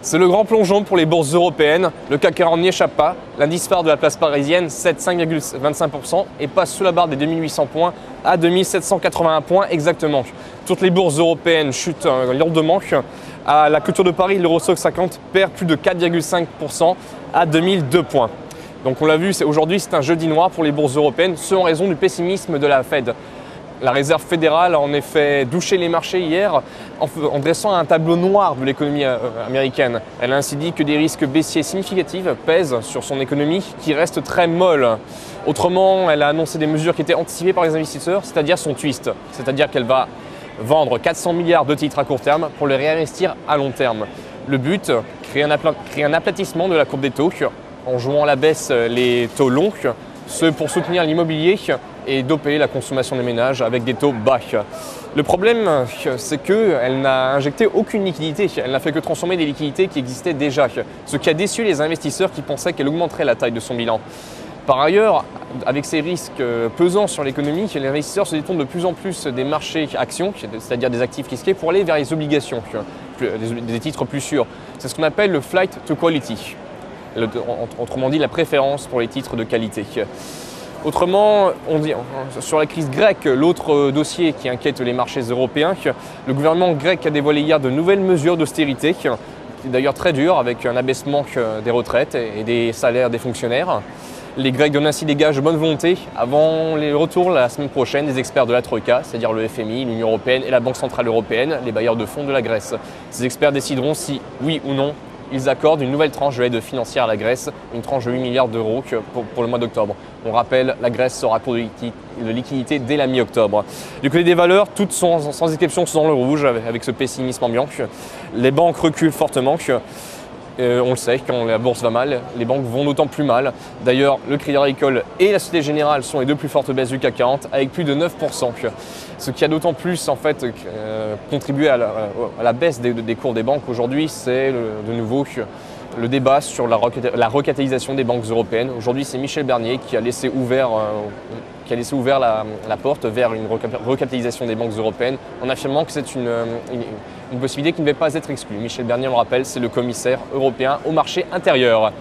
C'est le grand plongeon pour les bourses européennes. Le CAC 40 n'y échappe pas. L'indice phare de la place parisienne cède 5,25% et passe sous la barre des 2800 points à 2781 points exactement. Toutes les bourses européennes chutent lourdement. À la clôture de Paris, l'Euro Stoxx 50 perd plus de 4,5% à 2002 points. Donc on l'a vu, aujourd'hui c'est un jeudi noir pour les bourses européennes, ce en raison du pessimisme de la Fed. La Réserve fédérale a en effet douché les marchés hier en dressant un tableau noir de l'économie américaine. Elle a ainsi dit que des risques baissiers significatifs pèsent sur son économie qui reste très molle. Autrement, elle a annoncé des mesures qui étaient anticipées par les investisseurs, c'est-à-dire son twist. C'est-à-dire qu'elle va vendre 400 milliards de titres à court terme pour les réinvestir à long terme. Le but, créer un aplatissement de la courbe des taux en jouant à la baisse les taux longs, ce pour soutenir l'immobilier et doper la consommation des ménages avec des taux bas. Le problème, c'est qu'elle n'a injecté aucune liquidité, elle n'a fait que transformer des liquidités qui existaient déjà, ce qui a déçu les investisseurs qui pensaient qu'elle augmenterait la taille de son bilan. Par ailleurs, avec ces risques pesants sur l'économie, les investisseurs se détournent de plus en plus des marchés actions, c'est-à-dire des actifs risqués, pour aller vers les obligations, des titres plus sûrs. C'est ce qu'on appelle le flight to quality, autrement dit la préférence pour les titres de qualité. Autrement, sur la crise grecque, l'autre dossier qui inquiète les marchés européens, le gouvernement grec a dévoilé hier de nouvelles mesures d'austérité, qui est d'ailleurs très dures, avec un abaissement des retraites et des salaires des fonctionnaires. Les Grecs donnent ainsi des gages de bonne volonté avant les retours la semaine prochaine des experts de la Troïka, c'est-à-dire le FMI, l'Union européenne et la Banque centrale européenne, les bailleurs de fonds de la Grèce. Ces experts décideront si, oui ou non, ils accordent une nouvelle tranche de aide financière à la Grèce, une tranche de 8 milliards d'euros pour le mois d'octobre. On rappelle, la Grèce sera pour de liquidité dès la mi-octobre. Du côté des valeurs, toutes sans exception sont dans le rouge avec ce pessimisme ambiant. Les banques reculent fortement. On le sait, quand la bourse va mal, les banques vont d'autant plus mal. D'ailleurs, le Crédit Agricole et la Société Générale sont les deux plus fortes baisses du CAC 40, avec plus de 9%. Ce qui a d'autant plus en fait, contribué à la baisse des cours des banques aujourd'hui, c'est de nouveau le débat sur la recapitalisation des banques européennes. Aujourd'hui, c'est Michel Barnier qui a laissé ouvert la porte vers une recapitalisation des banques européennes en affirmant que c'est une possibilité qui ne devait pas être exclue. Michel Barnier, on le rappelle, c'est le commissaire européen au marché intérieur.